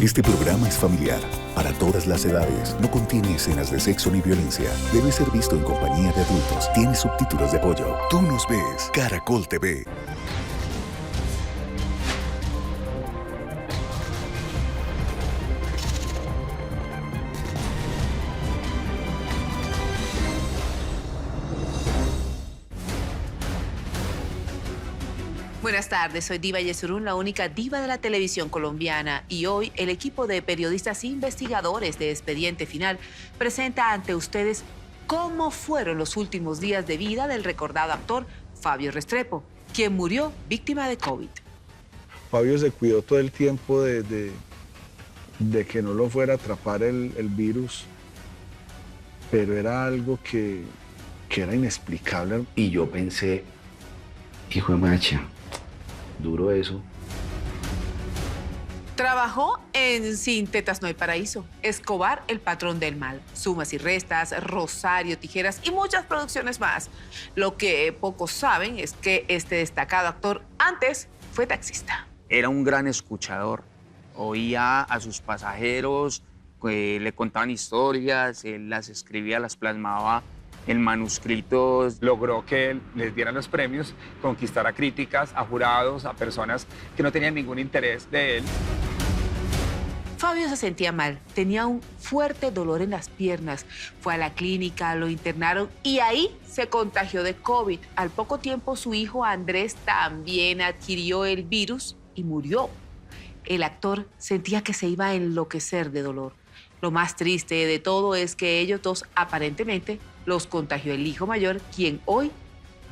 Este programa es familiar, para todas las edades, no contiene escenas de sexo ni violencia. Debe ser visto en compañía de adultos. Tiene subtítulos de apoyo. Tú nos ves, Caracol TV. Buenas tardes, soy Diva Yesurún, la única diva de la televisión colombiana, y hoy el equipo de periodistas investigadores de Expediente Final presenta ante ustedes cómo fueron los últimos días de vida del recordado actor Fabio Restrepo, quien murió víctima de COVID. Fabio se cuidó todo el tiempo de que no lo fuera a atrapar el virus, pero era algo que era inexplicable. Y yo pensé, hijo de macha, duro eso. Trabajó en Sin Tetas No Hay Paraíso, Escobar, el patrón del mal, Sumas y Restas, Rosario, Tijeras y muchas producciones más. Lo que pocos saben es que este destacado actor antes fue taxista. Era un gran escuchador, oía a sus pasajeros, le contaban historias, él las escribía, las plasmaba en manuscritos. Logró que les dieran los premios, conquistara críticas a jurados, a personas que no tenían ningún interés de él. Fabio se sentía mal, tenía un fuerte dolor en las piernas. Fue a la clínica, lo internaron y ahí se contagió de COVID. Al poco tiempo su hijo Andrés también adquirió el virus y murió. El actor sentía que se iba a enloquecer de dolor. Lo más triste de todo es que ellos dos aparentemente los contagió el hijo mayor, quien hoy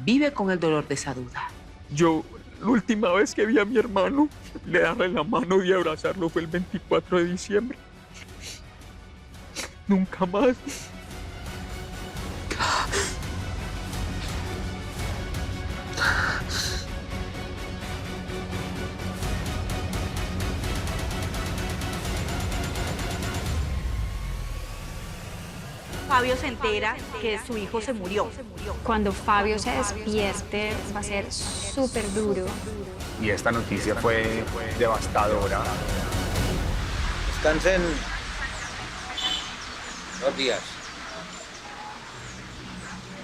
vive con el dolor de esa duda. Yo, la última vez que vi a mi hermano, le darle la mano y abrazarlo fue el 24 de diciembre. Nunca más. Fabio se entera que su hijo se murió. Cuando Fabio se despierte va a ser súper duro. Y esta noticia fue devastadora. Descansen 2 días.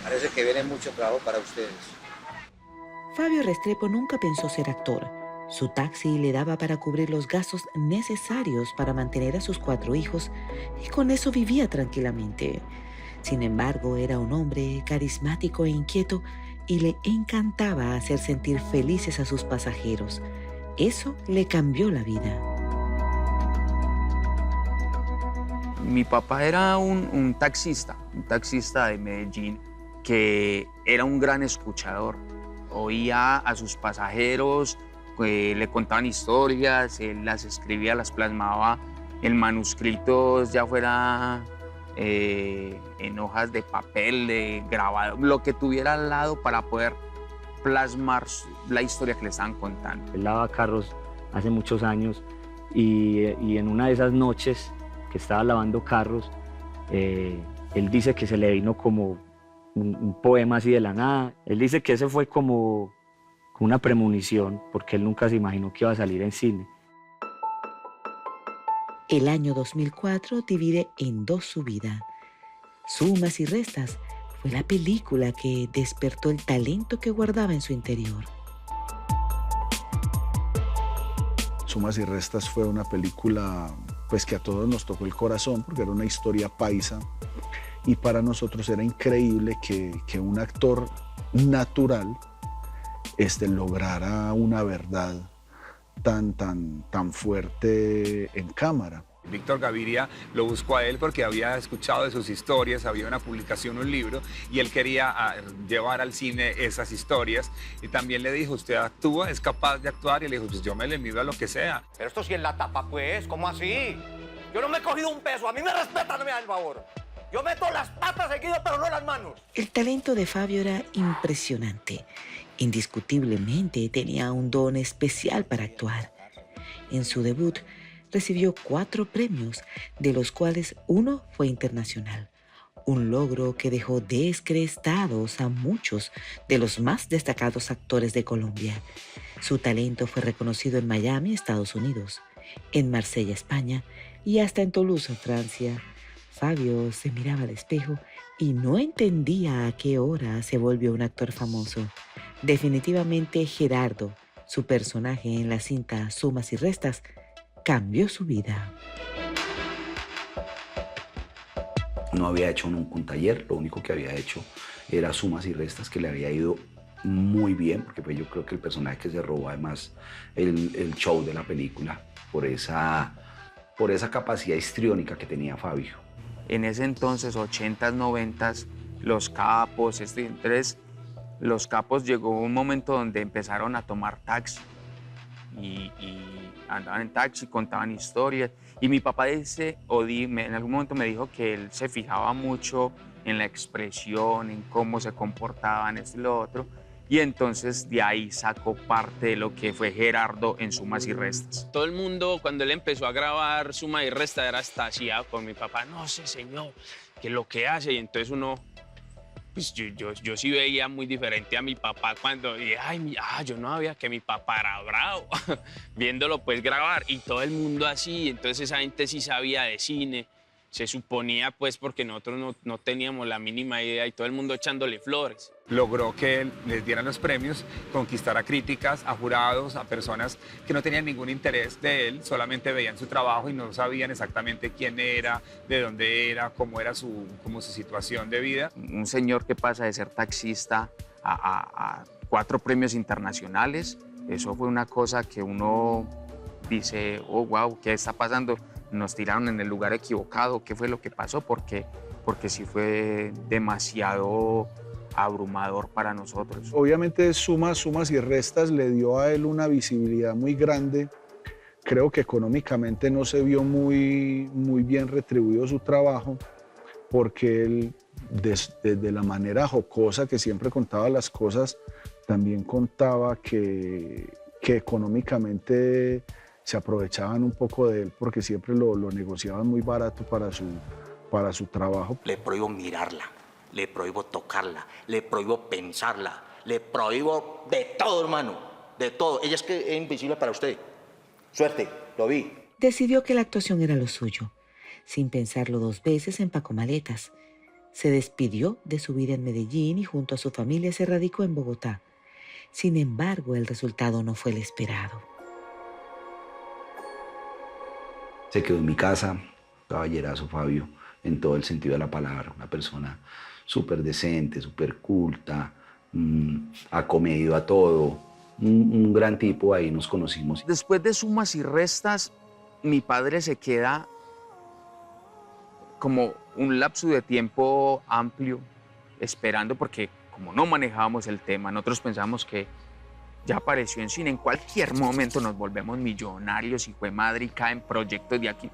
Parece que viene mucho trabajo para ustedes. Fabio Restrepo nunca pensó ser actor. Su taxi le daba para cubrir los gastos necesarios para mantener a sus 4 hijos y con eso vivía tranquilamente. Sin embargo, era un hombre carismático e inquieto y le encantaba hacer sentir felices a sus pasajeros. Eso le cambió la vida. Mi papá era un taxista de Medellín, que era un gran escuchador. Oía a sus pasajeros, le contaban historias, él las escribía, las plasmaba en manuscritos, ya fuera en hojas de papel, de grabado, lo que tuviera al lado para poder plasmar la historia que le estaban contando. Él lavaba carros hace muchos años y en una de esas noches que estaba lavando carros, él dice que se le vino como un poema así de la nada. Él dice que ese fue como una premonición, porque él nunca se imaginó que iba a salir en cine. El año 2004 divide en 2 su vida. Sumas y Restas fue la película que despertó el talento que guardaba en su interior. Sumas y Restas fue una película pues, que a todos nos tocó el corazón, porque era una historia paisa, y para nosotros era increíble que un actor natural lograra una verdad tan fuerte en cámara. Víctor Gaviria lo buscó a él porque había escuchado de sus historias, había una publicación, un libro, y él quería llevar al cine esas historias. Y también le dijo, ¿usted actúa? ¿Es capaz de actuar? Y le dijo, pues yo me le mido a lo que sea. Pero esto sí es la tapa, pues, ¿cómo así? Yo no me he cogido un peso, a mí me respetan, no me dan el favor. Yo meto las patas seguido, pero no las manos. El talento de Fabio era impresionante. Indiscutiblemente tenía un don especial para actuar. En su debut recibió 4 premios, de los cuales 1 fue internacional. Un logro que dejó descrestados a muchos de los más destacados actores de Colombia. Su talento fue reconocido en Miami, Estados Unidos. en Marsella, España, y hasta en Toulouse, Francia. Fabio se miraba al espejo y no entendía a qué hora se volvió un actor famoso. Definitivamente Gerardo, su personaje en la cinta Sumas y Restas, cambió su vida. No había hecho nunca un taller, lo único que había hecho era Sumas y Restas, que le había ido muy bien, porque pues yo creo que el personaje que se robó además el show de la película por esa capacidad histriónica que tenía Fabio. En ese entonces, 80s, 90s, los capos, entonces los capos llegó un momento donde empezaron a tomar taxi y andaban en taxi, contaban historias. Y mi papá en algún momento me dijo que él se fijaba mucho en la expresión, en cómo se comportaban, esto y lo otro. Y entonces de ahí sacó parte de lo que fue Gerardo en Sumas y Restas. Todo el mundo, cuando él empezó a grabar Suma y Resta, era extasiado con mi papá. No sé, señor, que lo que hace. Y entonces uno, pues yo sí veía muy diferente a mi papá cuando dije, yo no sabía que mi papá era bravo. Viéndolo pues grabar y todo el mundo así. Entonces esa gente sí sabía de cine. Se suponía, pues, porque nosotros no teníamos la mínima idea y todo el mundo echándole flores. Logró que les dieran los premios, conquistar a críticas, a jurados, a personas que no tenían ningún interés de él, solamente veían su trabajo y no sabían exactamente quién era, de dónde era, cómo era su situación de vida. Un señor que pasa de ser taxista a 4 premios internacionales, eso fue una cosa que uno dice, oh, wow, ¿qué está pasando? Nos tiraron en el lugar equivocado, ¿qué fue lo que pasó? Porque sí fue demasiado abrumador para nosotros. Obviamente Sumas y Restas le dio a él una visibilidad muy grande. Creo que económicamente no se vio muy bien retribuido su trabajo, porque él, desde la manera jocosa que siempre contaba las cosas, también contaba que económicamente se aprovechaban un poco de él porque siempre lo negociaban muy barato para su trabajo. Le prohíbo mirarla, le prohíbo tocarla, le prohíbo pensarla, le prohíbo de todo, hermano, de todo. Ella es invisible para usted. Suerte, lo vi. Decidió que la actuación era lo suyo. Sin pensarlo 2 veces, empacó maletas. Se despidió de su vida en Medellín y junto a su familia se radicó en Bogotá. Sin embargo, el resultado no fue el esperado. Se quedó en mi casa, caballerazo Fabio, en todo el sentido de la palabra. Una persona súper decente, súper culta, acomedido a todo. Un gran tipo, ahí nos conocimos. Después de Sumas y Restas, mi padre se queda como un lapso de tiempo amplio esperando, porque como no manejábamos el tema, nosotros pensábamos que ya apareció en cine, en cualquier momento nos volvemos millonarios, hijo de madre, y caen proyectos de aquí.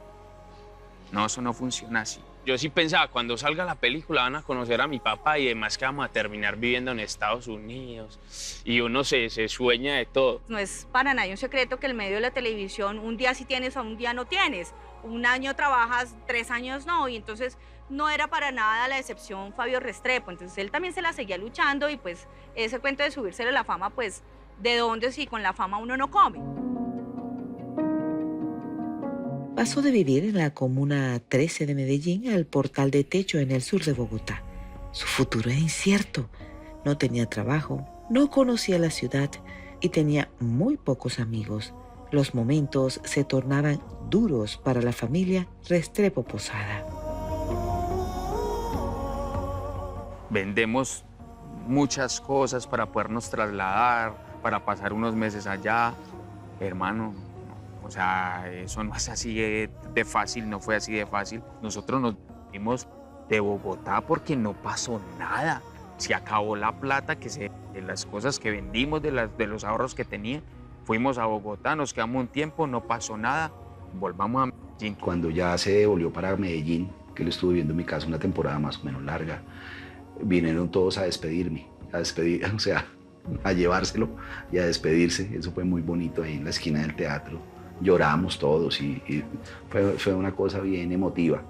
No, eso no funciona así. Yo sí pensaba, cuando salga la película van a conocer a mi papá y además que vamos a terminar viviendo en Estados Unidos. Y uno se sueña de todo. No es para nadie un secreto que el medio de la televisión, un día sí tienes o un día no tienes. Un año trabajas, 3 años no, y entonces no era para nada la excepción Fabio Restrepo. Entonces él también se la seguía luchando y pues ese cuento de subírsele a la fama, pues ¿de dónde si con la fama uno no come? Pasó de vivir en la comuna 13 de Medellín al Portal de Techo en el sur de Bogotá. Su futuro era incierto. No tenía trabajo, no conocía la ciudad y tenía muy pocos amigos. Los momentos se tornaban duros para la familia Restrepo Posada. Vendemos muchas cosas para podernos trasladar, para pasar unos meses allá. Hermano, o sea, eso no es así de fácil, no fue así de fácil. Nosotros nos fuimos de Bogotá porque no pasó nada. Se acabó la plata de las cosas que vendimos, de los ahorros que tenía. Fuimos a Bogotá, nos quedamos un tiempo, no pasó nada. Volvamos a Medellín. Cuando ya se devolvió para Medellín, que él estuvo viviendo en mi casa una temporada más o menos larga, vinieron todos a despedirme, o sea, a llevárselo y a despedirse. Eso fue muy bonito ahí en la esquina del teatro. Lloramos todos y fue una cosa bien emotiva.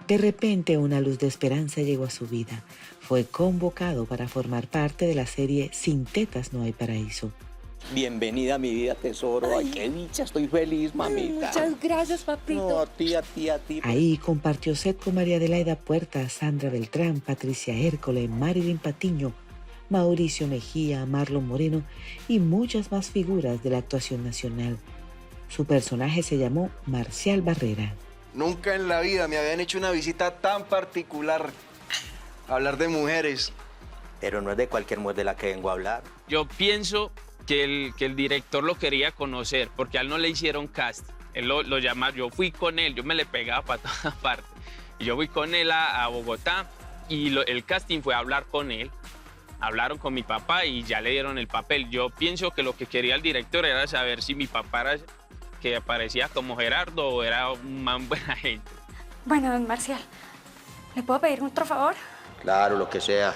De repente, una luz de esperanza llegó a su vida. Fue convocado para formar parte de la serie Sin tetas no hay paraíso. Bienvenida a mi vida, tesoro. Ay, qué dicha, estoy feliz, mamita. Muchas gracias, papito. No, a ti, a ti, a ti. Ahí compartió set con María Adelaida Puerta, Sandra Beltrán, Patricia Hércole, Marilyn Patiño, Mauricio Mejía, Marlon Moreno y muchas más figuras de la actuación nacional. Su personaje se llamó Marcial Barrera. Nunca en la vida me habían hecho una visita tan particular. Hablar de mujeres. Pero no es de cualquier mujer de la que vengo a hablar. Yo pienso que el director lo quería conocer porque a él no le hicieron cast. Él lo llamaba, yo fui con él, yo me le pegaba para todas partes. Y yo fui con él a Bogotá y el casting fue a hablar con él. Hablaron con mi papá y ya le dieron el papel. Yo pienso que lo que quería el director era saber si mi papá era que aparecía como Gerardo o era un man buena gente. Bueno, don Marcial, ¿le puedo pedir otro favor? Claro, lo que sea.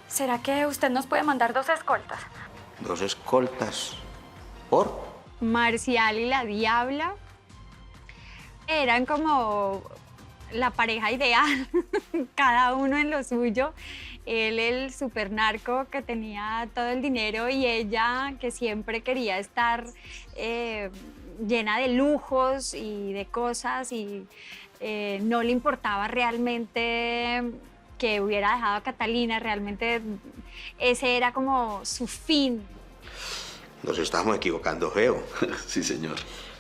¿Será que usted nos puede mandar 2 escoltas? 2 escoltas. ¿Por? Marcial y la Diabla eran como la pareja ideal, cada uno en lo suyo. Él, el supernarco que tenía todo el dinero y ella que siempre quería estar llena de lujos y de cosas y no le importaba realmente que hubiera dejado a Catalina, realmente ese era como su fin. Nos estamos equivocando feo. Sí, señor.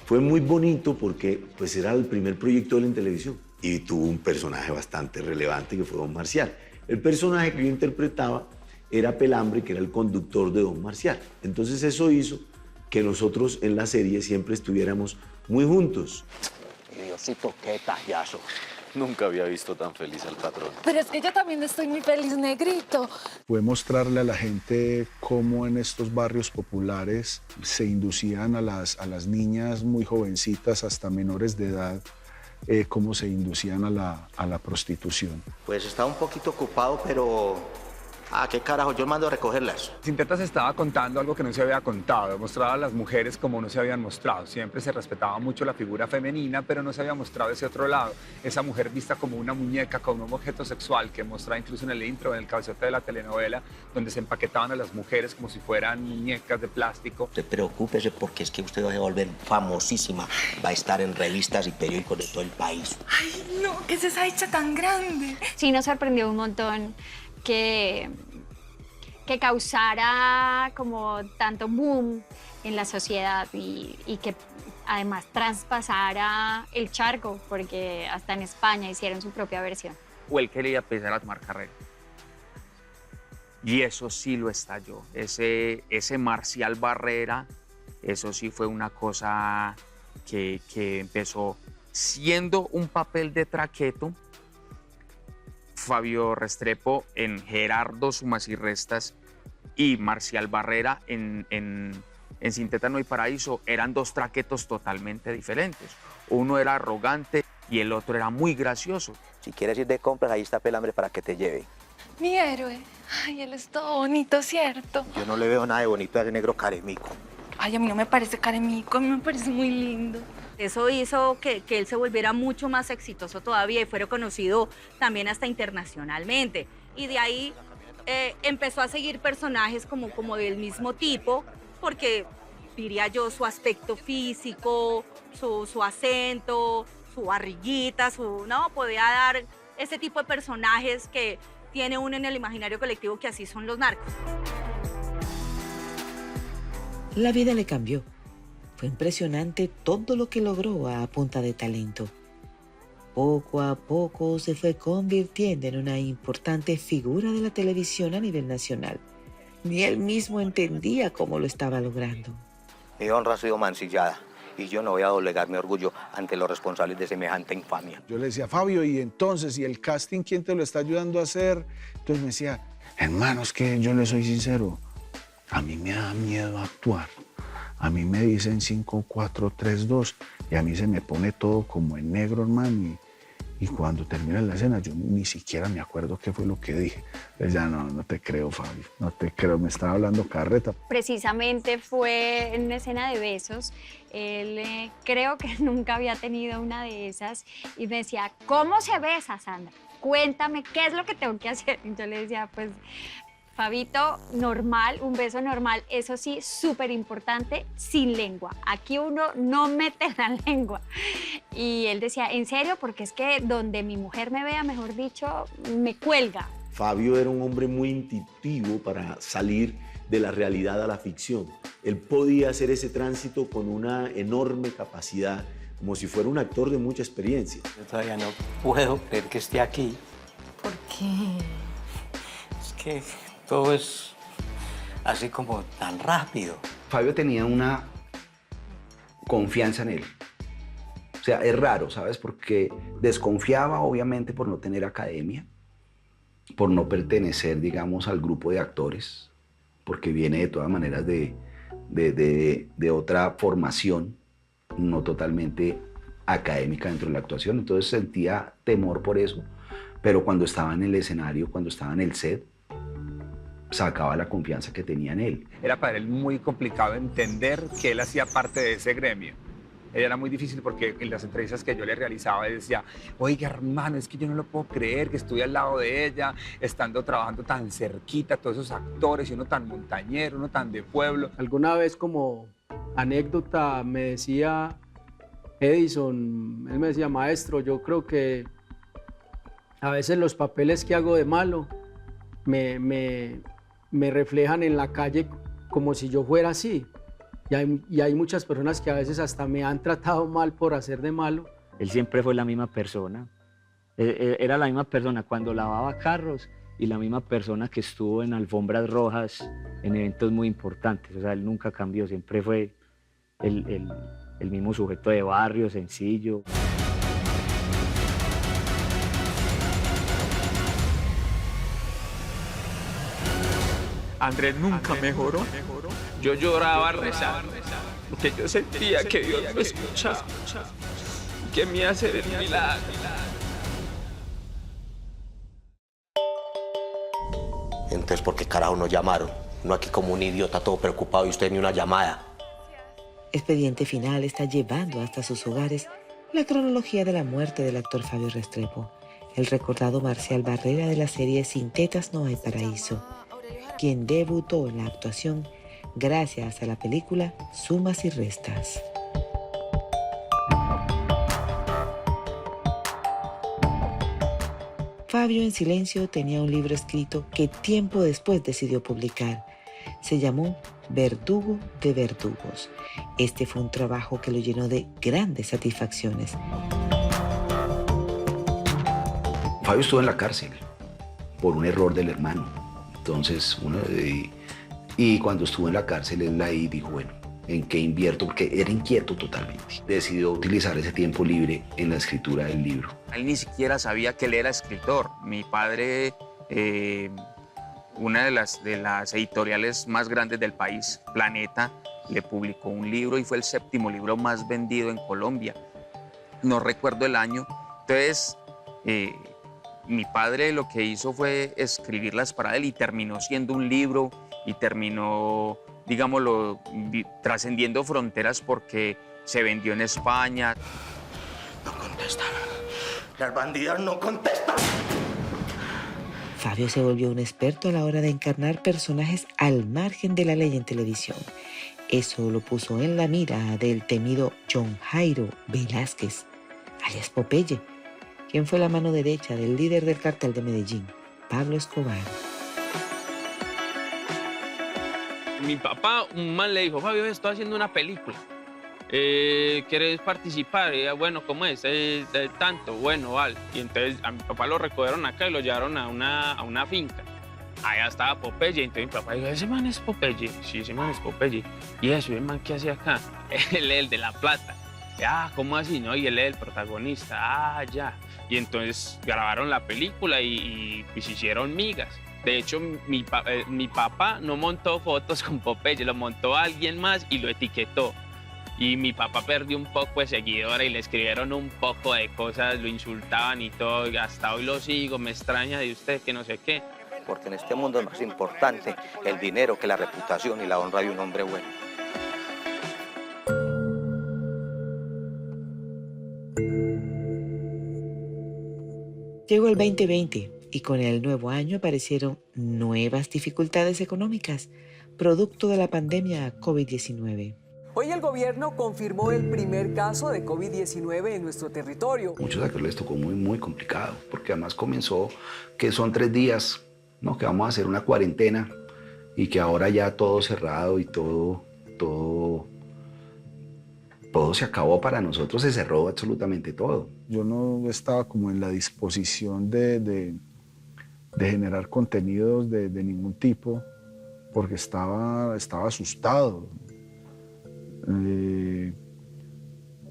Fue muy bonito porque pues, era el primer proyecto de él en televisión y tuvo un personaje bastante relevante que fue Don Marcial. El personaje que yo interpretaba era Pelambre, que era el conductor de Don Marcial. Entonces eso hizo que nosotros en la serie siempre estuviéramos muy juntos. Diosito, qué tallazo. Nunca había visto tan feliz al patrón. Pero es que yo también estoy muy feliz, negrito. Fue mostrarle a la gente cómo en estos barrios populares se inducían a las niñas muy jovencitas, hasta menores de edad, cómo se inducían a la prostitución. Pues estaba un poquito ocupado, pero... ¿qué carajo? Yo mando a recogerlas. Sinteta se estaba contando algo que no se había contado, mostraba a las mujeres como no se habían mostrado. Siempre se respetaba mucho la figura femenina, pero no se había mostrado ese otro lado. Esa mujer vista como una muñeca, como un objeto sexual, que mostraba incluso en el intro, en el cabezote de la telenovela, donde se empaquetaban a las mujeres como si fueran muñecas de plástico. No preocúpese porque es que usted va a volver famosísima. Va a estar en revistas y periódicos de todo el país. Ay, no, ¿qué es esa hecha tan grande? Sí, nos sorprendió un montón que causara como tanto boom en la sociedad y que además traspasara el charco, porque hasta en España hicieron su propia versión. O él quería empezar a tomar carrera. Y eso sí lo estalló. Ese Marcial Barrera, eso sí fue una cosa que empezó siendo un papel de traqueto. Fabio Restrepo en Gerardo Sumas y Restas y Marcial Barrera en Sinteta No hay Paraíso eran 2 traquetos totalmente diferentes. Uno era arrogante y el otro era muy gracioso. Si quieres ir de compras, ahí está Pelambre para que te lleve. Mi héroe. Ay, él es todo bonito, ¿cierto? Yo no le veo nada de bonito a ese negro caremico. Ay, a mí no me parece caremico, a mí me parece muy lindo. Eso hizo que él se volviera mucho más exitoso todavía y fuera conocido también hasta internacionalmente. Y de ahí empezó a seguir personajes como del mismo tipo, porque diría yo su aspecto físico, su acento, su barriguita, podía dar ese tipo de personajes que tiene uno en el imaginario colectivo, que así son los narcos. La vida le cambió. Fue impresionante todo lo que logró a punta de talento. Poco a poco se fue convirtiendo en una importante figura de la televisión a nivel nacional. Ni él mismo entendía cómo lo estaba logrando. Mi honra ha sido mancillada y yo no voy a doblegar mi orgullo ante los responsables de semejante infamia. Yo le decía, Fabio, ¿y entonces? ¿Y el casting quién te lo está ayudando a hacer? Entonces me decía, hermano, es que yo le soy sincero, a mí me da miedo actuar. A mí me dicen 5, 4, 3, 2 y a mí se me pone todo como en negro, hermano. Y cuando termina la escena, yo ni siquiera me acuerdo qué fue lo que dije. Entonces ya no te creo, Fabio, no te creo, me estaba hablando carreta. Precisamente fue en una escena de besos. Él creo que nunca había tenido una de esas y me decía, ¿cómo se besa, Sandra? Cuéntame, ¿qué es lo que tengo que hacer? Y yo le decía, pues Fabito, normal, un beso normal, eso sí, súper importante, sin lengua. Aquí uno no mete la lengua. Y él decía, ¿en serio? Porque es que donde mi mujer me vea, mejor dicho, me cuelga. Fabio era un hombre muy intuitivo para salir de la realidad a la ficción. Él podía hacer ese tránsito con una enorme capacidad, como si fuera un actor de mucha experiencia. Yo todavía no puedo creer que esté aquí. ¿Por qué? Es que todo es así como tan rápido. Fabio tenía una confianza en él. O sea, es raro, ¿sabes? Porque desconfiaba, obviamente, por no tener academia, por no pertenecer, digamos, al grupo de actores, porque viene de todas maneras de otra formación, no totalmente académica dentro de la actuación. Entonces sentía temor por eso, pero cuando estaba en el escenario, cuando estaba en el set, sacaba la confianza que tenía en él. Era para él muy complicado entender que él hacía parte de ese gremio. Era muy difícil porque en las entrevistas que yo le realizaba, él decía, oiga, hermano, es que yo no lo puedo creer que estuve al lado de ella, estando trabajando tan cerquita, todos esos actores, y uno tan montañero, uno tan de pueblo. Alguna vez, como anécdota, me decía Edison, él me decía, maestro, yo creo que a veces los papeles que hago de malo me reflejan en la calle como si yo fuera así. Y hay muchas personas que a veces hasta me han tratado mal por hacer de malo. Él siempre fue la misma persona. Era la misma persona cuando lavaba carros y la misma persona que estuvo en alfombras rojas en eventos muy importantes. O sea, él nunca cambió, siempre fue el mismo sujeto de barrio, sencillo. Andrés nunca mejoró. Yo lloraba rezando, porque yo sentía que Dios me escuchaba, que me iba a hacer el milagro. Entonces, ¿por qué carajo nos llamaron? No aquí como un idiota todo preocupado y usted ni una llamada. Expediente Final está llevando hasta sus hogares la cronología de la muerte del actor Fabio Restrepo, el recordado Marcial Barrera de la serie Sin tetas no hay paraíso, quien debutó en la actuación gracias a la película Sumas y Restas. Fabio en silencio tenía un libro escrito que tiempo después decidió publicar. Se llamó Verdugo de Verdugos. Este fue un trabajo que lo llenó de grandes satisfacciones. Fabio estuvo en la cárcel por un error del hermano. Entonces, y cuando estuvo en la cárcel, él ahí dijo, bueno, ¿en qué invierto? Porque era inquieto totalmente. Decidió utilizar ese tiempo libre en la escritura del libro. Él ni siquiera sabía que él era escritor. Mi padre, una de las editoriales más grandes del país, Planeta, le publicó un libro y fue el 7º libro más vendido en Colombia. No recuerdo el año. Entonces, mi padre lo que hizo fue escribirlas para él y terminó siendo un libro y terminó, digámoslo, trascendiendo fronteras porque se vendió en España. No contestan. Las bandidas no contestan. Fabio se volvió un experto a la hora de encarnar personajes al margen de la ley en televisión. Eso lo puso en la mira del temido John Jairo Velázquez, alias Popeye, quien fue la mano derecha del líder del cartel de Medellín, Pablo Escobar. Mi papá, un man le dijo, Fabio, estoy haciendo una película. ¿Quieres participar? Y bueno, ¿cómo es? Tanto, bueno, vale. Y entonces a mi papá lo recogieron acá y lo llevaron a una finca. Allá estaba Popeye, entonces mi papá dijo, ¿ese man es Popeye? Sí, ese man es Popeye. ¿Y eso? ¿Y el man qué hace acá? Él es el de La Plata. Ah, ¿cómo así? No, y él es el protagonista. Ah, ya. Y entonces grabaron la película y se hicieron migas. De hecho, mi papá no montó fotos con Popeye, lo montó alguien más y lo etiquetó. Y mi papá perdió un poco de seguidores y le escribieron un poco de cosas, lo insultaban y todo. Y hasta hoy lo sigo, me extraña de usted, que no sé qué. Porque en este mundo es más importante el dinero que la reputación y la honra de un hombre bueno. Llegó el 2020 y con el nuevo año aparecieron nuevas dificultades económicas, producto de la pandemia COVID-19. Hoy el gobierno confirmó el primer caso de COVID-19 en nuestro territorio. Muchos actores les tocó muy complicado, porque además comenzó que son 3 días, ¿no? Que vamos a hacer una cuarentena y que ahora ya todo cerrado y todo se acabó para nosotros, se cerró absolutamente todo. Yo no estaba como en la disposición de generar contenidos de ningún tipo, porque estaba asustado.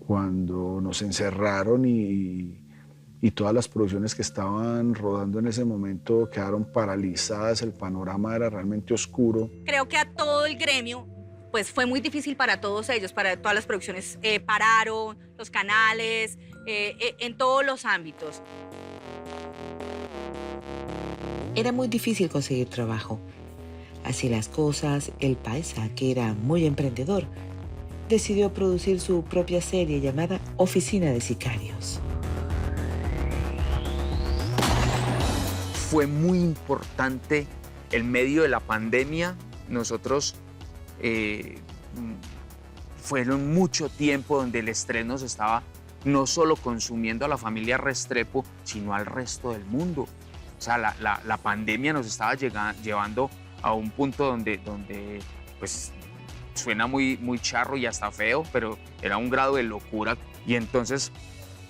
Cuando nos encerraron y todas las producciones que estaban rodando en ese momento quedaron paralizadas, el panorama era realmente oscuro. Creo que a todo el gremio pues fue muy difícil para todos ellos, para todas las producciones pararon, los canales, en todos los ámbitos. Era muy difícil conseguir trabajo. Así las cosas, el paisa, que era muy emprendedor, decidió producir su propia serie llamada Oficina de Sicarios. Fue muy importante en medio de la pandemia. Nosotros fueron mucho tiempo donde el estrés nos estaba no solo consumiendo a la familia Restrepo, sino al resto del mundo. O sea, la pandemia nos estaba llevando a un punto donde pues, suena muy charro y hasta feo, pero era un grado de locura. Y entonces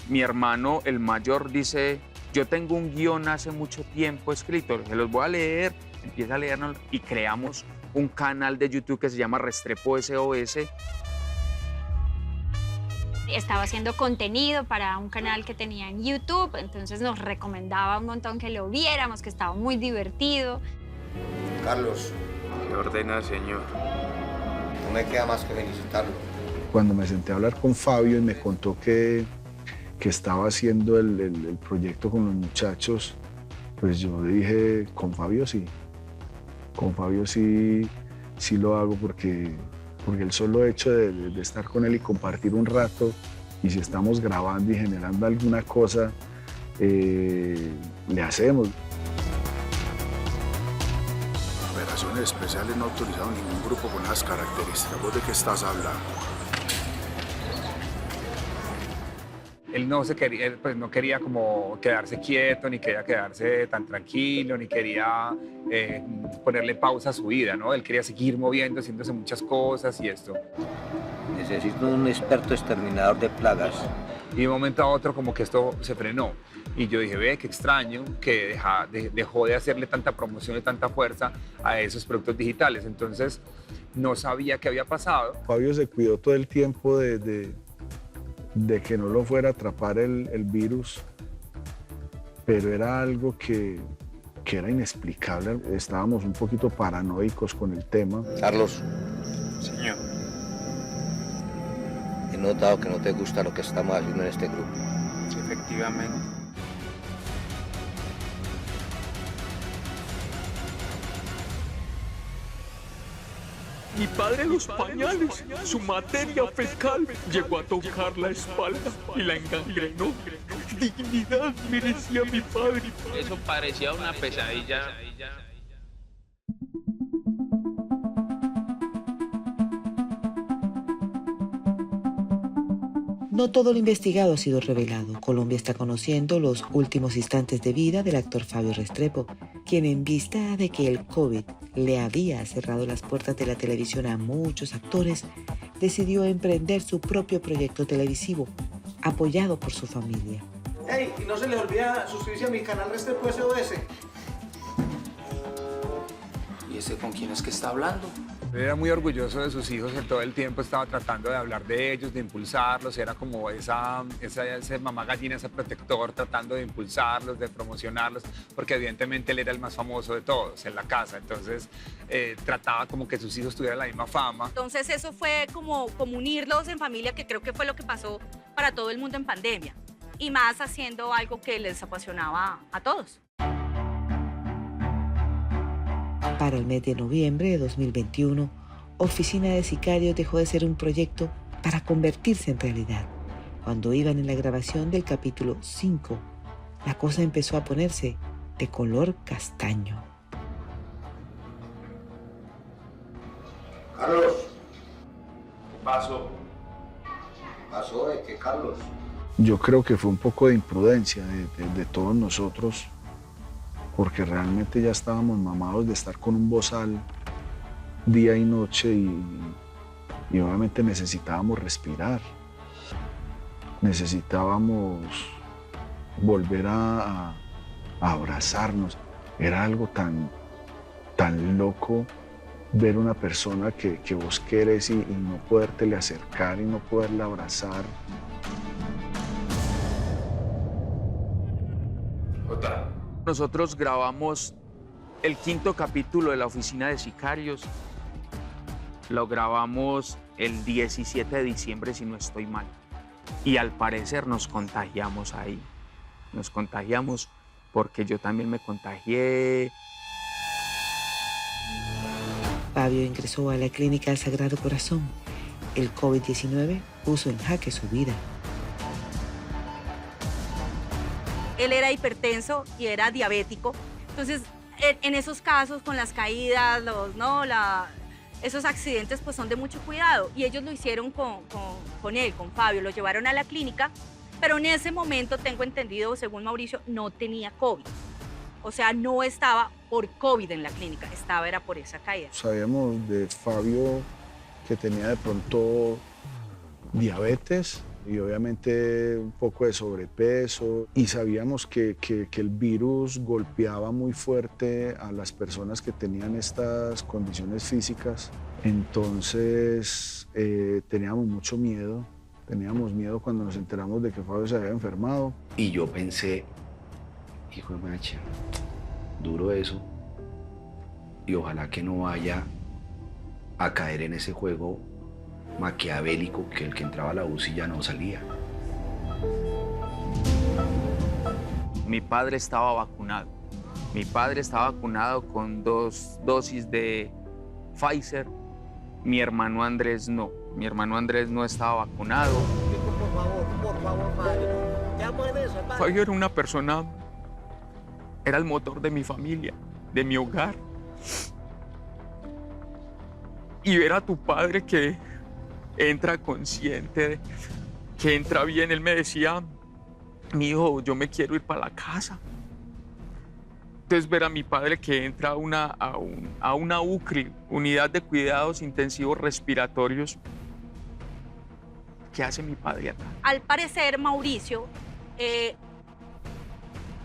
mi hermano, el mayor, dice, yo tengo un guión hace mucho tiempo escrito, se los voy a leer, empieza a leernos y creamos un canal de YouTube que se llama Restrepo SOS. Estaba haciendo contenido para un canal que tenía en YouTube, entonces nos recomendaba un montón que lo viéramos, que estaba muy divertido. Carlos. ¿Qué ordena, señor? No me queda más que felicitarlo. Cuando me senté a hablar con Fabio y me contó que estaba haciendo el proyecto con los muchachos, pues yo dije, con Fabio sí. Con Fabio sí lo hago porque el solo hecho de estar con él y compartir un rato, y si estamos grabando y generando alguna cosa, le hacemos. Operaciones especiales no autorizaron ningún grupo con esas características. ¿Vos de qué estás hablando? Él no quería como quedarse quieto, ni quería quedarse tan tranquilo, ni quería ponerle pausa a su vida, ¿no? Él quería seguir moviendo, haciéndose muchas cosas y esto. Necesito un experto exterminador de plagas. Y de un momento a otro como que esto se frenó. Y yo dije, ve, qué extraño que dejó de hacerle tanta promoción y tanta fuerza a esos productos digitales. Entonces no sabía qué había pasado. Fabio se cuidó todo el tiempo de que no lo fuera a atrapar el virus, pero era algo que era inexplicable. Estábamos un poquito paranoicos con el tema. Carlos. Señor. He notado que no te gusta lo que estamos haciendo en este grupo. Efectivamente. Mi padre los pañales, su materia fecal llegó a tocar la espalda y la engangrenó. Dignidad merecía mi padre. Eso parecía una pesadilla. No todo lo investigado ha sido revelado. Colombia está conociendo los últimos instantes de vida del actor Fabio Restrepo, quien en vista de que el COVID le había cerrado las puertas de la televisión a muchos actores, decidió emprender su propio proyecto televisivo, apoyado por su familia. ¡Hey! Y no se les olvida suscribirse a mi canal Restrepo SOS. ¿Y ese con quién es que está hablando? Él era muy orgulloso de sus hijos, él todo el tiempo estaba tratando de hablar de ellos, de impulsarlos, era como ese mamá gallina, ese protector, tratando de impulsarlos, de promocionarlos, porque evidentemente él era el más famoso de todos en la casa, entonces trataba como que sus hijos tuvieran la misma fama. Entonces eso fue como unirlos en familia, que creo que fue lo que pasó para todo el mundo en pandemia, y más haciendo algo que les apasionaba a todos. Para el mes de noviembre de 2021, Oficina de Sicarios dejó de ser un proyecto para convertirse en realidad. Cuando iban en la grabación del capítulo 5, la cosa empezó a ponerse de color castaño. Carlos. ¿Qué pasó? ¿Pasó de qué, Carlos? Yo creo que fue un poco de imprudencia de todos nosotros, porque realmente ya estábamos mamados de estar con un bozal día y noche y obviamente necesitábamos respirar. Necesitábamos volver a abrazarnos. Era algo tan loco ver una persona que vos querés y no podértele acercar y no poderla abrazar. Nosotros grabamos el 5º capítulo de La Oficina de Sicarios. Lo grabamos el 17 de diciembre, si no estoy mal. Y al parecer nos contagiamos ahí. Nos contagiamos porque yo también me contagié. Fabio ingresó a la clínica del Sagrado Corazón. El COVID-19 puso en jaque su vida. Él era hipertenso y era diabético. Entonces, en esos casos, con las caídas, esos accidentes, pues son de mucho cuidado. Y ellos lo hicieron con él, con Fabio. Lo llevaron a la clínica, pero en ese momento, tengo entendido, según Mauricio, no tenía COVID. O sea, no estaba por COVID en la clínica, era por esa caída. Sabíamos de Fabio que tenía de pronto diabetes y obviamente un poco de sobrepeso, y sabíamos que el virus golpeaba muy fuerte a las personas que tenían estas condiciones físicas. Entonces teníamos mucho miedo. Teníamos miedo cuando nos enteramos de que Fabio se había enfermado. Y yo pensé, hijo de macha, duro eso. Y ojalá que no vaya a caer en ese juego maquiavélico que el que entraba a la UCI ya no salía. Mi padre estaba vacunado. Mi padre estaba vacunado con 2 dosis de Pfizer. Mi hermano Andrés no. Mi hermano Andrés no estaba vacunado. Por favor, padre. Ya puede eso, padre. Fabio era una persona, era el motor de mi familia, de mi hogar. Y ver a tu padre que entra consciente, que entra bien, él me decía, mi hijo, yo me quiero ir para la casa. Entonces ver a mi padre que entra a una UCRI, Unidad de Cuidados Intensivos Respiratorios. ¿Qué hace mi padre acá? Al parecer, Mauricio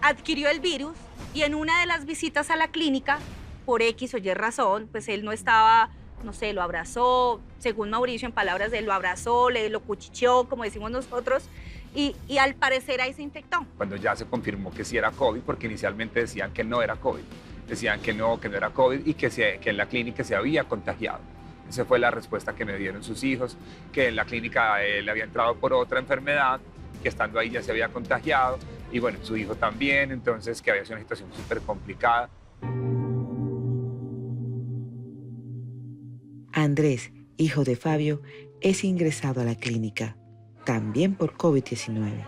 adquirió el virus y en una de las visitas a la clínica, por X o Y razón, pues él no estaba, no sé, lo abrazó, según Mauricio, en palabras de él, lo abrazó, lo cuchicheó, como decimos nosotros, y al parecer ahí se infectó. Cuando ya se confirmó que sí era COVID, porque inicialmente decían que no era COVID, decían que no era COVID y que en la clínica se había contagiado. Esa fue la respuesta que me dieron sus hijos, que en la clínica le había entrado por otra enfermedad, que estando ahí ya se había contagiado, y bueno, su hijo también, entonces que había sido una situación súper complicada. Andrés, hijo de Fabio, es ingresado a la clínica, también por COVID-19.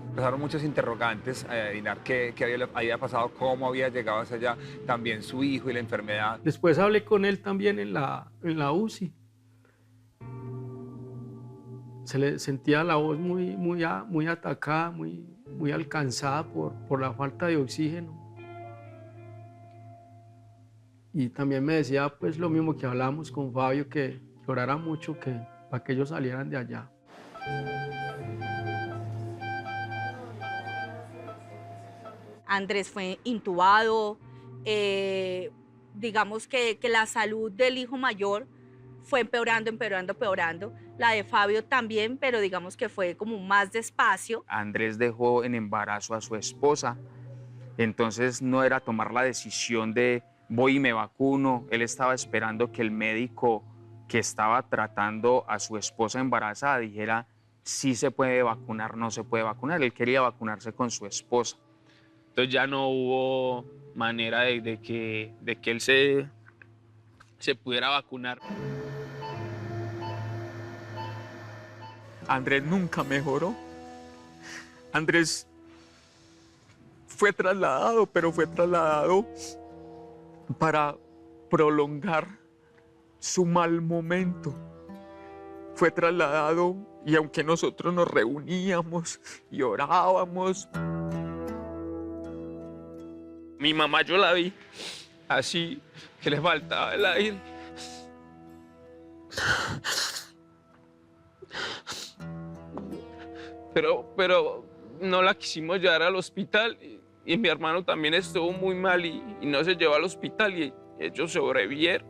Empezaron muchos interrogantes a adivinar qué había pasado, cómo había llegado hacia allá, también su hijo y la enfermedad. Después hablé con él también en la UCI. Se le sentía la voz muy atacada, muy alcanzada por la falta de oxígeno. Y también me decía pues lo mismo que hablábamos con Fabio, que orara mucho para que ellos salieran de allá. Andrés fue intubado, digamos que la salud del hijo mayor fue empeorando. La de Fabio también, pero digamos que fue como más despacio. Andrés dejó en embarazo a su esposa, entonces no era tomar la decisión de voy y me vacuno. Él estaba esperando que el médico que estaba tratando a su esposa embarazada dijera si se puede vacunar, no se puede vacunar. Él quería vacunarse con su esposa. Entonces ya no hubo manera de que él se pudiera vacunar. Andrés nunca mejoró. Andrés fue trasladado, pero fue trasladado para prolongar su mal momento. Fue trasladado y aunque nosotros nos reuníamos y orábamos, mi mamá yo la vi así, que le faltaba el aire. Pero no la quisimos llevar al hospital y mi hermano también estuvo muy mal y no se llevó al hospital y ellos sobrevivieron.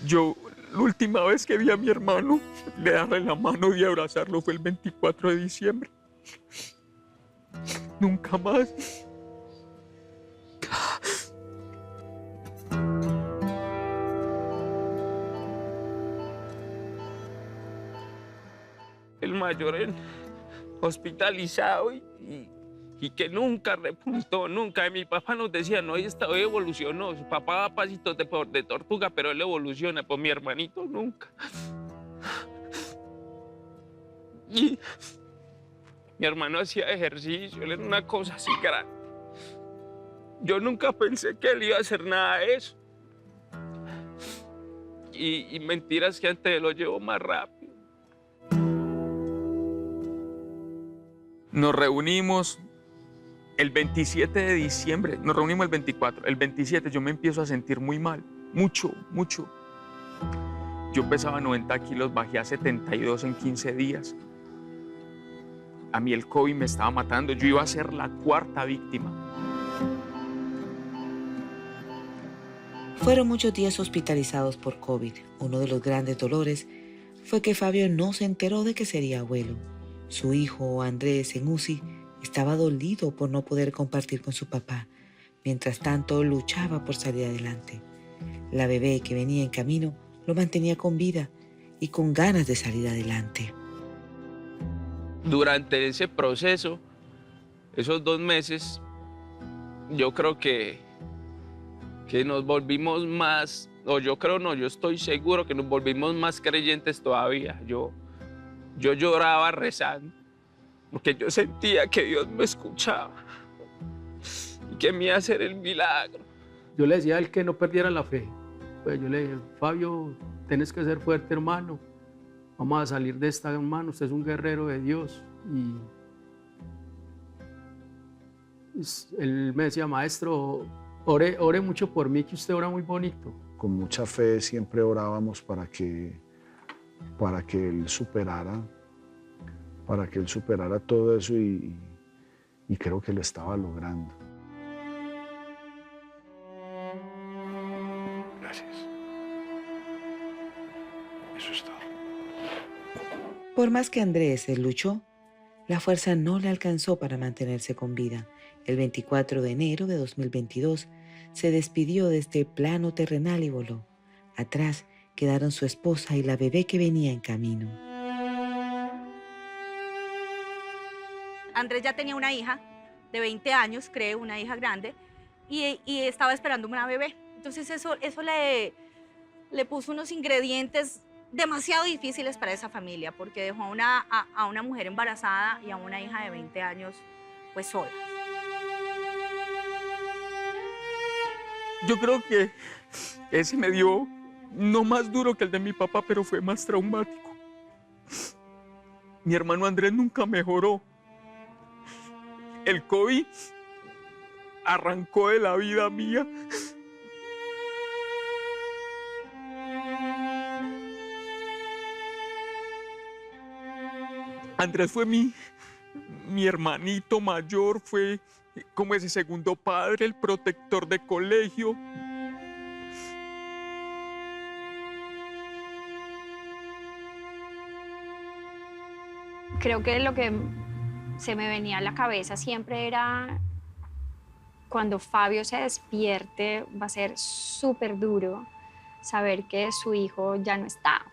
Yo, la última vez que vi a mi hermano, le darle la mano y abrazarlo fue el 24 de diciembre. Nunca más. El mayor hospitalizado y que nunca repuntó, nunca. Mi papá nos decía, no, hoy evolucionó, su papá da pasitos de tortuga, pero él evoluciona, pues mi hermanito nunca. Y mi hermano hacía ejercicio, él era una cosa así grande. Yo nunca pensé que él iba a hacer nada de eso. Y mentiras que antes lo llevó más rápido. Nos reunimos el 27 de diciembre, nos reunimos el 24, el 27 yo me empiezo a sentir muy mal, mucho. Yo pesaba 90 kilos, bajé a 72 en 15 días. A mí el COVID me estaba matando, yo iba a ser la 4ª víctima. Fueron muchos días hospitalizados por COVID. Uno de los grandes dolores fue que Fabio no se enteró de que sería abuelo. Su hijo, Andrés, en UCI, estaba dolido por no poder compartir con su papá. Mientras tanto, luchaba por salir adelante. La bebé que venía en camino lo mantenía con vida y con ganas de salir adelante. Durante ese proceso, esos 2 meses, yo creo que nos volvimos más, o yo creo no, yo estoy seguro que nos volvimos más creyentes todavía. Yo lloraba rezando, porque yo sentía que Dios me escuchaba y que me iba a hacer el milagro. Yo le decía a él que no perdiera la fe. Pues yo le dije, Fabio, tienes que ser fuerte, hermano. Vamos a salir de esta, hermano. Usted es un guerrero de Dios. Y él me decía, maestro, ore mucho por mí, que usted ora muy bonito. Con mucha fe siempre orábamos para que él superara todo eso y creo que lo estaba logrando. Gracias. Eso es todo. Por más que Andrés luchó, la fuerza no le alcanzó para mantenerse con vida. El 24 de enero de 2022 se despidió de este plano terrenal y voló. Atrás quedaron su esposa y la bebé que venía en camino. Andrés ya tenía una hija de 20 años, creo, una hija grande, y estaba esperando una bebé. Entonces eso le puso unos ingredientes demasiado difíciles para esa familia, porque dejó a una mujer embarazada y a una hija de 20 años pues sola. Yo creo que ese me dio no más duro que el de mi papá, pero fue más traumático. Mi hermano Andrés nunca mejoró. El COVID arrancó de la vida mía. Andrés fue mi hermanito mayor, fue como ese segundo padre, el protector de colegio. Creo que lo que se me venía a la cabeza siempre era cuando Fabio se despierte, va a ser súper duro saber que su hijo ya no está.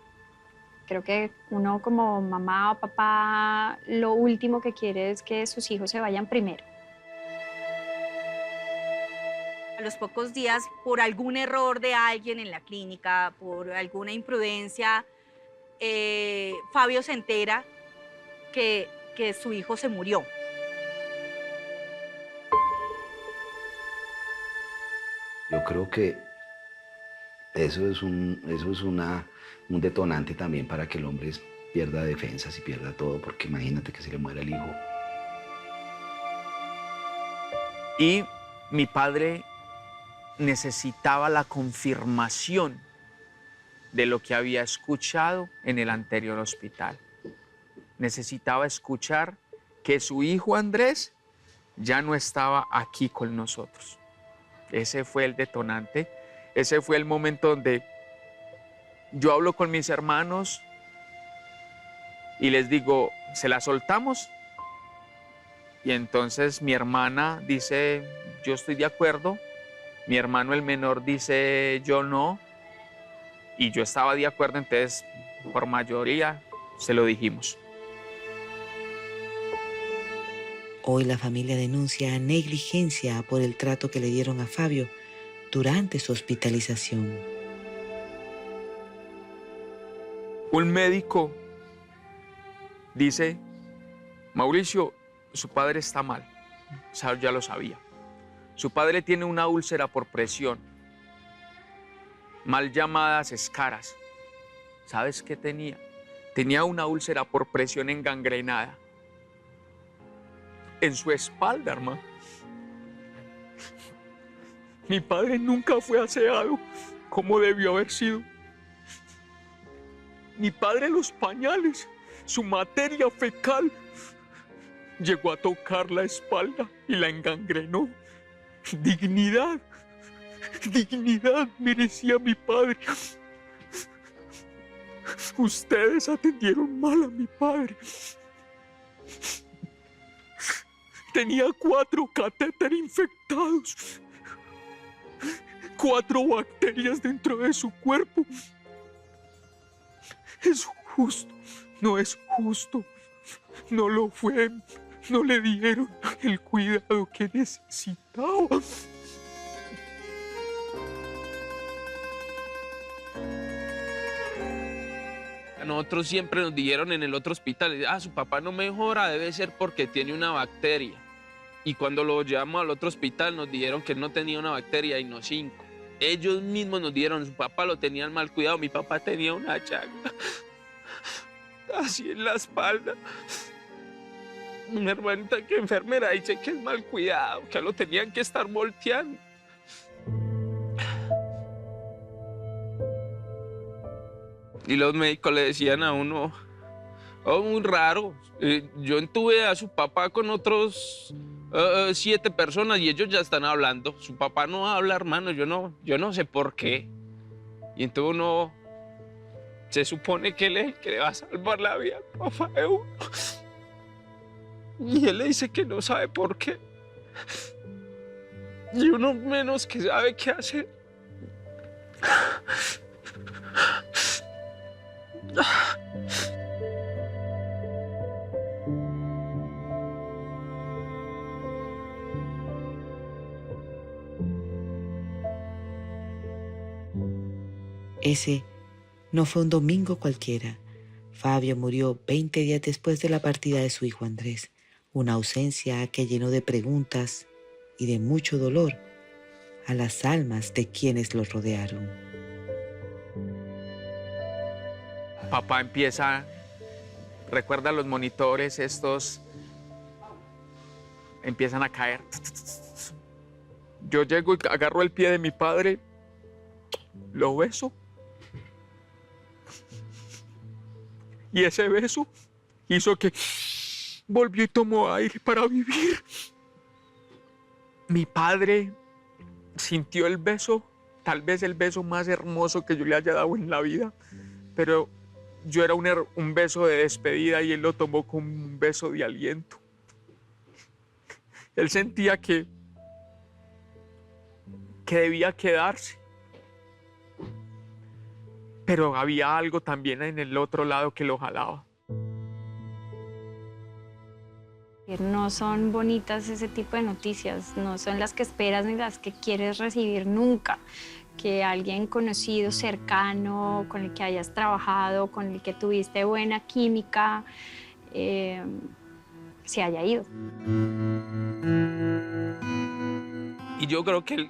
Creo que uno como mamá o papá, lo último que quiere es que sus hijos se vayan primero. A los pocos días, por algún error de alguien en la clínica, por alguna imprudencia, Fabio se entera que su hijo se murió. Yo creo que eso es un detonante también para que el hombre pierda defensas y pierda todo, porque imagínate que se le muere el hijo. Y mi padre necesitaba la confirmación de lo que había escuchado en el anterior hospital. Necesitaba escuchar que su hijo Andrés ya no estaba aquí con nosotros. Ese fue el detonante. Ese fue el momento donde yo hablo con mis hermanos y les digo, ¿se la soltamos? Y entonces mi hermana dice, yo estoy de acuerdo. Mi hermano el menor dice, yo no. Y yo estaba de acuerdo, entonces por mayoría se lo dijimos. Hoy la familia denuncia negligencia por el trato que le dieron a Fabio durante su hospitalización. Un médico dice, Mauricio, su padre está mal. Ya lo sabía. Su padre tiene una úlcera por presión, mal llamadas escaras. ¿Sabes qué tenía? Tenía una úlcera por presión engangrenada en su espalda, hermano. Mi padre nunca fue aseado como debió haber sido. Mi padre, los pañales, su materia fecal, llegó a tocar la espalda y la engangrenó. Dignidad, dignidad merecía mi padre. Ustedes atendieron mal a mi padre. Tenía 4 catéteres infectados, 4 bacterias dentro de su cuerpo. ¿Es justo? No es justo. No lo fue. No le dieron el cuidado que necesitaba. A nosotros siempre nos dijeron en el otro hospital, su papá no mejora, debe ser porque tiene una bacteria. Y cuando lo llevamos al otro hospital nos dijeron que no tenía una bacteria y no 5. Ellos mismos nos dijeron, su papá lo tenían mal cuidado, mi papá tenía una llaga así en la espalda. Mi hermanita que enfermera dice que es mal cuidado, que lo tenían que estar volteando. Y los médicos le decían a uno, muy raro, yo entubé a su papá con otros 7 personas y ellos ya están hablando. Su papá no habla, hermano, yo no sé por qué. Y entonces uno se supone que él es el que le va a salvar la vida al papá de uno. Y él le dice que no sabe por qué. Y uno menos que sabe qué hacer. Ese no fue un domingo cualquiera. Fabio murió 20 días después de la partida de su hijo Andrés. Una ausencia que llenó de preguntas y de mucho dolor a las almas de quienes los rodearon. Papá empieza, recuerda los monitores estos, empiezan a caer. Yo llego y agarro el pie de mi padre, lo beso. Y ese beso hizo que volvió y tomó aire para vivir. Mi padre sintió el beso, tal vez el beso más hermoso que yo le haya dado en la vida, pero yo era un beso de despedida y él lo tomó como un beso de aliento. Él sentía que debía quedarse. Pero había algo también en el otro lado que lo jalaba. No son bonitas ese tipo de noticias, no son las que esperas ni las que quieres recibir nunca. que alguien conocido, cercano, con el que hayas trabajado, con el que tuviste buena química, se haya ido. Y yo creo que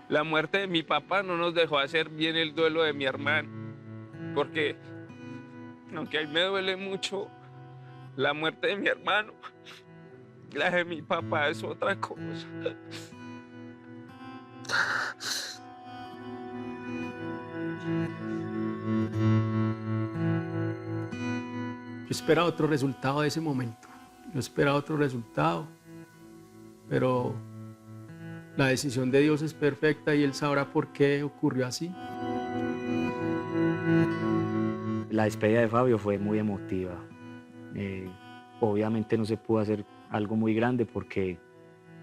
la muerte de mi papá no nos dejó hacer bien el duelo de mi hermano, porque aunque a mí me duele mucho la muerte de mi hermano, la de mi papá es otra cosa. Yo esperaba otro resultado de ese momento. Yo esperaba otro resultado, pero la decisión de Dios es perfecta y Él sabrá por qué ocurrió así. La despedida de Fabio fue muy emotiva. Obviamente no se pudo hacer algo muy grande porque,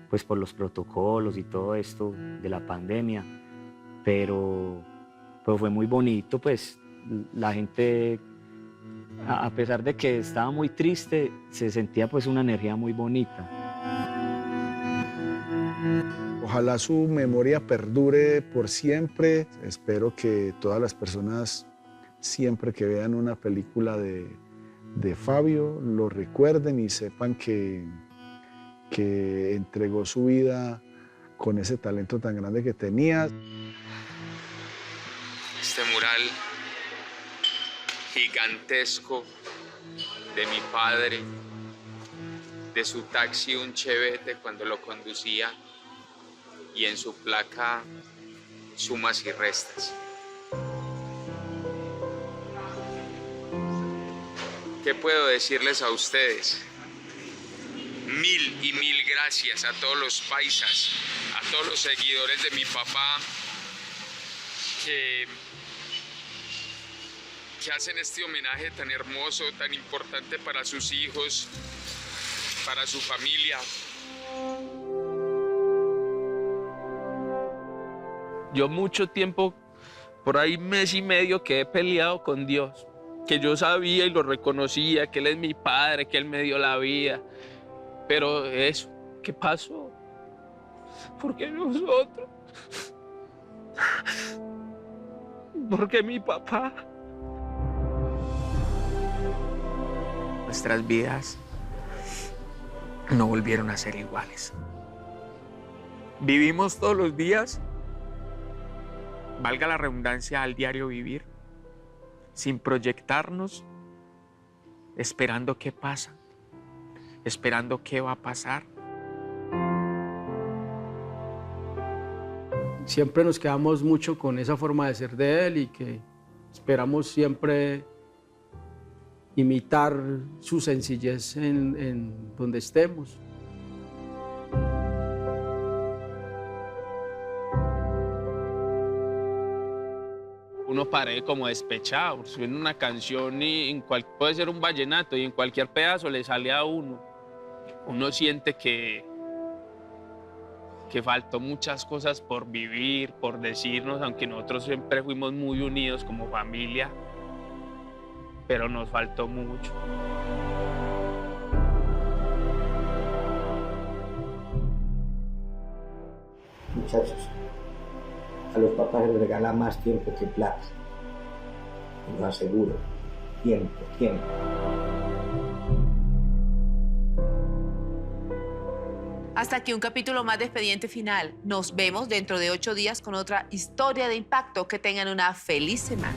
pues por los protocolos y todo esto de la pandemia, pero fue muy bonito, pues la gente, a pesar de que estaba muy triste, se sentía pues una energía muy bonita. Ojalá su memoria perdure por siempre. Espero que todas las personas, siempre que vean una película de Fabio, lo recuerden y sepan que entregó su vida con ese talento tan grande que tenía. Este mural gigantesco de mi padre, de su taxi, un Chevette cuando lo conducía, y en su placa sumas y restas. ¿Qué puedo decirles a ustedes? Mil y mil gracias a todos los paisas, a todos los seguidores de mi papá que hacen este homenaje tan hermoso, tan importante para sus hijos, para su familia. Yo mucho tiempo, por ahí mes y medio, que he peleado con Dios, que yo sabía y lo reconocía, que Él es mi padre, que Él me dio la vida. Pero eso, ¿qué pasó? ¿Por qué nosotros? ¿Por qué mi papá? Nuestras vidas no volvieron a ser iguales. Vivimos todos los días, valga la redundancia, al diario vivir, sin proyectarnos, esperando qué pasa, esperando qué va a pasar. Siempre nos quedamos mucho con esa forma de ser de Él y que esperamos siempre imitar su sencillez en donde estemos. Uno parece como despechado, suena una canción y puede ser un vallenato y en cualquier pedazo le sale a uno. Uno siente que faltó muchas cosas por vivir, por decirnos, aunque nosotros siempre fuimos muy unidos como familia, pero nos faltó mucho. Muchachos, a los papás les regala más tiempo que plata. Lo aseguro. Tiempo, tiempo. Hasta aquí un capítulo más de Expediente Final. Nos vemos dentro de 8 días con otra historia de impacto. Que tengan una feliz semana.